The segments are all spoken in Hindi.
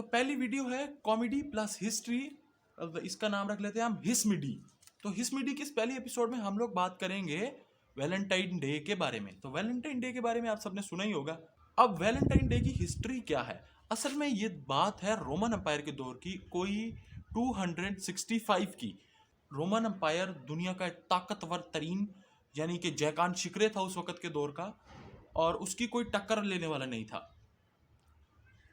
तो पहली वीडियो है कॉमेडी प्लस हिस्ट्री, इसका नाम रख लेते हैं हम हिस्मिडी। तो हिस्मिडी की इस पहली एपिसोड में हम लोग बात करेंगे वैलेंटाइन डे के बारे में। तो वैलेंटाइन डे के बारे में आप सबने सुना ही होगा। अब वैलेंटाइन डे की हिस्ट्री क्या है? असल में ये बात है रोमन एम्पायर के दौर की, कोई 265 की। रोमन एम्पायर दुनिया का एक ताकतवर तरीन यानी कि जयकान शिकरे था उस वक़्त के दौर का, और उसकी कोई टक्कर लेने वाला नहीं था।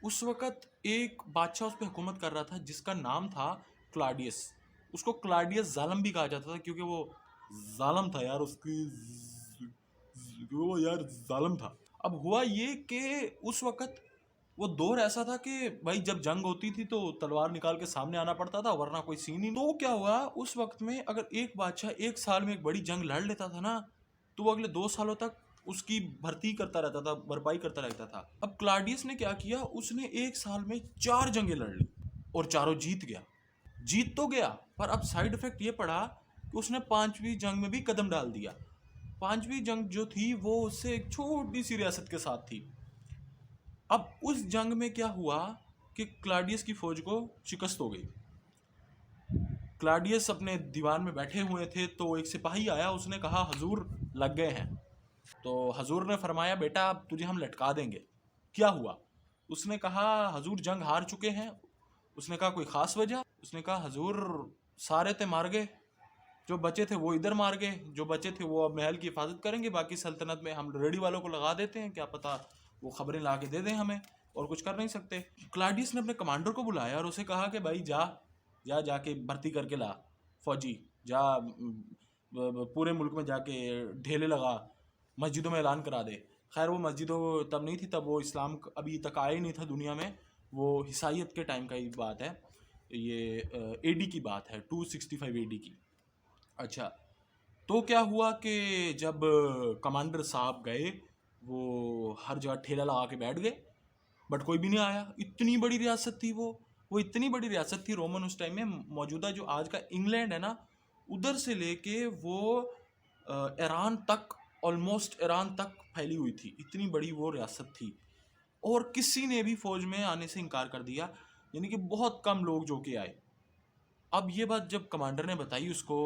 उस वक़्त एक बादशाह उस पर हुकूमत कर रहा था जिसका नाम था क्लाडियस। उसको क्लाडियस जालम भी कहा जाता था क्योंकि वो जालम था यार, वो यार जालम था। अब हुआ ये कि उस वक़्त वो दौर ऐसा था कि भाई जब जंग होती थी तो तलवार निकाल के सामने आना पड़ता था, वरना कोई सीन ही नहीं। तो क्या हुआ उस वक्त में, अगर एक बादशाह एक साल में एक बड़ी जंग लड़ लेता था ना, तो वो अगले 2 सालों तक उसकी भर्ती करता रहता था, भरपाई करता रहता था। अब क्लाडियस ने क्या किया, उसने एक साल में 4 जंगें लड़ ली और चारों जीत गया। जीत तो गया, पर अब साइड इफेक्ट ये पड़ा कि उसने 5वीं जंग में भी कदम डाल दिया। 5वीं जंग जो थी वो उससे एक छोटी सी रियासत के साथ थी। अब उस जंग में क्या हुआ कि क्लाडियस की फौज को शिकस्त हो गई। क्लाडियस अपने दीवान में बैठे हुए थे तो एक सिपाही आया, उसने कहा हजूर लग गए हैं। तो हजूर ने फरमाया बेटा अब तुझे हम लटका देंगे। क्या हुआ? उसने कहा हजूर जंग हार चुके हैं। उसने कहा कोई ख़ास वजह? उसने कहा हजूर सारे थे मार गए, जो बचे थे वो इधर मार गए, जो बचे थे वो अब महल की हिफाजत करेंगे, बाकी सल्तनत में हम रेडी वालों को लगा देते हैं, क्या पता वो खबरें ला के दे दें हमें, और कुछ कर नहीं सकते। क्लाडियस ने अपने कमांडर को बुलाया और उसे कहा कि भाई जाके भर्ती करके ला फौजी, जा पूरे मुल्क में जाके ढेले लगा, मस्जिदों में ऐलान करा दे। खैर वो मस्जिदों तब नहीं थी, तब वो इस्लाम अभी तक आया ही नहीं था दुनिया में, वो ईसाइयत के टाइम का ही बात है, ये एडी की बात है, 265 एडी की। अच्छा, तो क्या हुआ कि जब कमांडर साहब गए वो हर जगह ठेला लगा के बैठ गए, बट कोई भी नहीं आया। इतनी बड़ी रियासत थी वो इतनी बड़ी रियासत थी रोमन उस टाइम में, मौजूदा जो आज का इंग्लैंड है ना, उधर से लेके वो ईरान तक, ऑलमोस्ट ईरान तक फैली हुई थी, इतनी बड़ी वो रियासत थी। और किसी ने भी फौज में आने से इनकार कर दिया, यानी कि बहुत कम लोग जो के आए। अब ये बात जब कमांडर ने बताई उसको,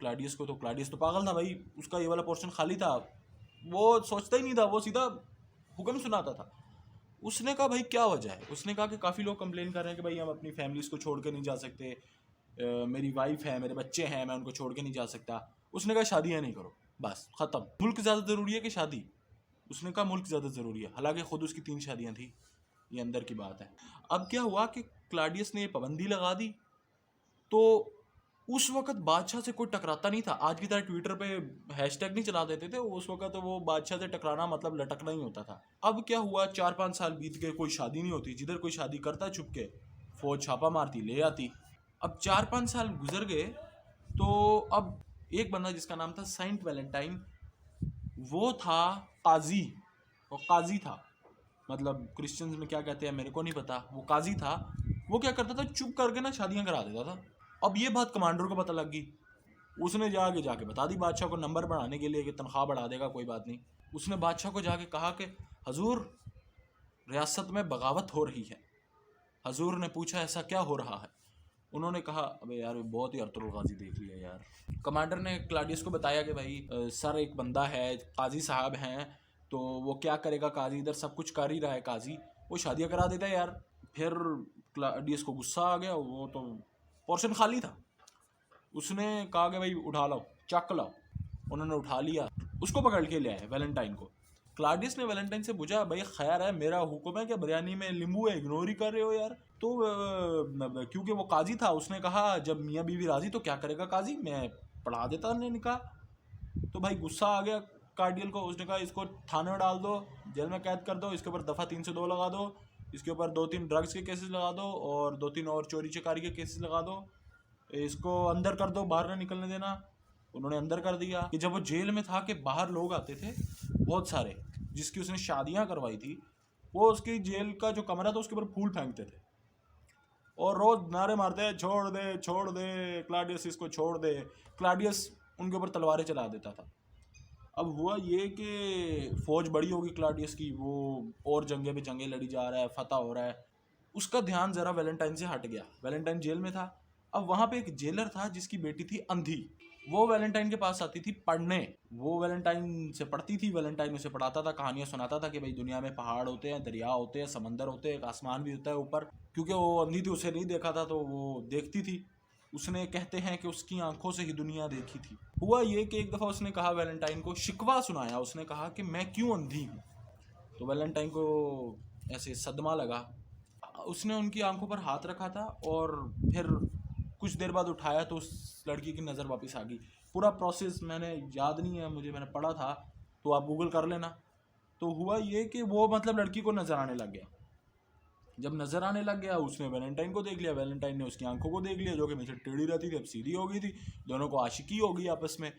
क्लाडियस को, तो क्लाडियस तो पागल था भाई, उसका ये वाला पोर्शन खाली था, वो सोचता ही नहीं था, वो सीधा हुक्म सुनाता था। उसने कहा भाई क्या वजह है? उसने कहा कि काफ़ी लोग कंप्लेन कर रहे हैं कि भाई हम अपनी फैमिलीज़ को छोड़ के नहीं जा सकते, मेरी वाइफ है, मेरे बच्चे हैं, मैं उनको छोड़ के नहीं जा सकता। उसने कहा शादियाँ नहीं करो, बस ख़त्म, मुल्क ज़्यादा ज़रूरी है कि शादी? उसने कहा मुल्क ज़्यादा ज़रूरी है, हालांकि खुद उसकी 3 शादियाँ थी, ये अंदर की बात है। अब क्या हुआ कि क्लाडियस ने ये पाबंदी लगा दी, तो उस वक्त बादशाह से कोई टकराता नहीं था। आज की तरह ट्विटर पे हैशटैग नहीं चला देते थे, उस वक्त तो वो बादशाह से टकराना मतलब लटकना ही होता था। अब क्या हुआ, 4-5 साल बीत गए, कोई शादी नहीं होती। जिधर कोई शादी करता छुप के, फौज छापा मारती, ले आती। अब 4-5 साल गुजर गए, तो अब एक बंदा जिसका नाम था सेंट वैलेंटाइन, वो था काजी, वो काजी था, मतलब क्रिश्चियंस में क्या कहते हैं मेरे को नहीं पता, वो काजी था। वो क्या करता था, चुप करके ना शादियां करा देता था। अब ये बात कमांडर को पता लग गई, उसने जाके बता दी बादशाह को, नंबर बढ़ाने के लिए कि तनख्वाह बढ़ा देगा, कोई बात नहीं। उसने बादशाह को जाके कहा कि हजूर रियासत में बगावत हो रही है। हजूर ने पूछा ऐसा क्या हो रहा है? उन्होंने कहा अबे यार बहुत ही अर्तुगरुल गाजी देख लिया यार। कमांडर ने क्लाडियस को बताया कि भाई सर एक बंदा है, काजी साहब हैं, तो वो क्या करेगा, काजी इधर सब कुछ कर ही रहा है, काजी वो शादियाँ करा देता है यार। फिर क्लाडियस को गुस्सा आ गया, वो तो पोर्शन खाली था। उसने कहा कि भाई उठा लाओ, चक लाओ। उन्होंने उठा लिया, उसको पकड़ के ले आए वैलेंटाइन को। क्लाडियस ने वैलेंटाइन से पूछा भाई खैर है, मेरा हुक्म है कि बिरयानी में नींबू है, इग्नोर ही कर रहे हो यार? तो क्योंकि वो काजी था, उसने कहा जब मियाँ बीवी राजी तो क्या करेगा काजी, मैं पढ़ा देता ने निकाह। तो भाई गुस्सा आ गया कार्डियल को, उसने कहा इसको थाने में डाल दो, जेल में कैद कर दो, इसके ऊपर दफ़ा 302 लगा दो, इसके ऊपर 2-3 ड्रग्स के केसेस लगा दो, और 2-3 और चोरी चकारी के केसेस लगा दो, इसको अंदर कर दो, बाहर ना निकलने देना। उन्होंने अंदर कर दिया। कि जब वो जेल में था कि बाहर लोग आते थे बहुत सारे, जिसकी उसने शादियां करवाई थी, वो उसकी जेल का जो कमरा था उसके ऊपर फूल फेंकते थे और रोज नारे मारते छोड़ दे छोड़ दे क्लाडियस, इसको छोड़ दे। क्लाडियस उनके ऊपर तलवारें चला देता था। अब हुआ ये कि फौज बड़ी होगी क्लाडियस की, वो और जंगे पे जंगे लड़ी जा रहा है, फतह हो रहा है। उसका ध्यान ज़रा वैलेंटाइन से हट गया। वैलेंटाइन जेल में था। अब वहाँ पे एक जेलर था जिसकी बेटी थी अंधी। वो वैलेंटाइन के पास आती थी पढ़ने। वो वैलेंटाइन से पढ़ती थी, वैलेंटाइन उसे पढ़ाता था, कहानियाँ सुनाता था कि भाई दुनिया में पहाड़ होते हैं, दरिया होते हैं, समंदर होते हैं, एक आसमान भी होता है ऊपर। क्योंकि वो अंधी थी, उसे नहीं देखा था, तो वो देखती थी। उसने, कहते हैं कि उसकी आंखों से ही दुनिया देखी थी। हुआ ये कि एक दफ़ा उसने कहा, वैलेंटाइन को शिकवा सुनाया। उसने कहा कि मैं क्यों अंधी हूँ। तो वैलेंटाइन को ऐसे सदमा लगा। उसने उनकी आंखों पर हाथ रखा था और फिर कुछ देर बाद उठाया तो उस लड़की की नज़र वापस आ गई। पूरा प्रोसेस मैंने याद नहीं है मुझे, मैंने पढ़ा था, तो आप गूगल कर लेना। तो हुआ ये कि वो मतलब लड़की को नज़र आने लग गया। जब नज़र आने लग गया, उसने वैलेंटाइन को देख लिया, वैलेंटाइन ने उसकी आंखों को देख लिया, जो कि हमेशा टेढ़ी रहती थी अब सीधी हो गई थी। दोनों को आशिकी हो गई आपस में।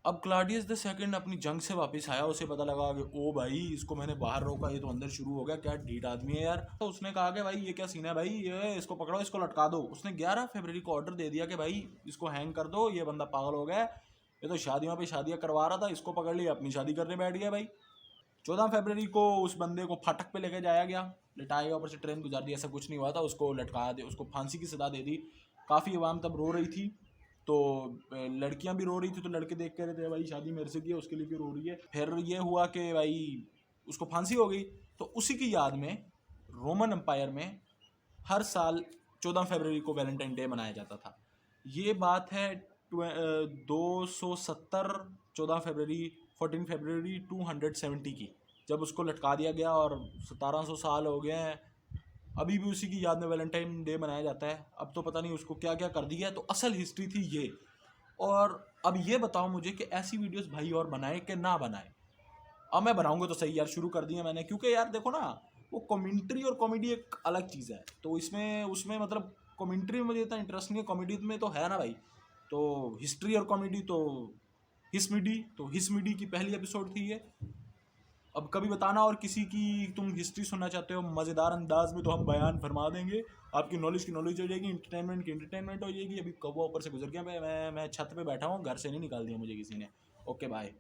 अब क्लाउडियस द सेकंड अपनी जंग से वापस आया। उसे पता लगा कि ओ भाई, इसको मैंने बाहर रोका, ये तो अंदर शुरू हो गया, क्या ढीठ आदमी है यार। तो उसने कहा कि भाई ये क्या सीन है भाई, ये इसको पकड़ो, इसको लटका दो। उसने 11 फरवरी को ऑर्डर दे दिया कि भाई इसको हैंग कर दो, ये बंदा पागल हो गया है, ये तो शादियों पे शादियाँ करवा रहा था, इसको पकड़ लिया, अपनी शादी करने बैठ गया भाई। 14 फरवरी को उस बंदे को फाटक पे लेके जाया गया, लिटाया गया, ऊपर से ट्रेन गुजार दी। ऐसा कुछ नहीं हुआ था, उसको लटकाया दे, उसको फांसी की सजा दे दी। काफ़ी अवाम तब रो रही थी, तो लड़कियां भी रो रही थी, तो लड़के देख कर रहे थे भाई शादी मेरे से की है, उसके लिए क्यों रो रही है। फिर ये हुआ कि भाई उसको फांसी हो गई। तो उसी की याद में रोमन एम्पायर में हर साल 14 फरवरी को वैलेंटाइन डे मनाया जाता था। ये बात है 270 14 फरवरी 14 फरवरी 270 की, जब उसको लटका दिया गया और 1700 साल हो गए हैं, अभी भी उसी की याद में वैलेंटाइन डे मनाया जाता है। अब तो पता नहीं उसको क्या क्या कर दिया है। तो असल हिस्ट्री थी ये। और अब ये बताओ मुझे कि ऐसी वीडियोस भाई और बनाए कि ना बनाए। अब मैं बनाऊंगा तो सही यार, शुरू कर दिया मैंने, क्योंकि यार देखो ना, वो कमेंट्री और कॉमेडी एक अलग चीज़ है। तो इसमें उसमें मतलब कमेंट्री में मुझे इतना इंटरेस्ट नहीं है, कॉमेडी में तो है ना भाई। तो हिस्ट्री और कॉमेडी तो हिस्मिडी की पहली एपिसोड थी ये। अब कभी बताना और किसी की तुम हिस्ट्री सुनना चाहते हो मज़ेदार अंदाज में, तो हम बयान फरमा देंगे। आपकी नॉलेज की नॉलेज हो जाएगी, इंटरटेनमेंट की इंटरटेनमेंट हो जाएगी। अभी कौवा ऊपर से गुजर गया, मैं छत पे बैठा हूँ, घर से नहीं निकाल दिया मुझे किसी ने। Okay bye.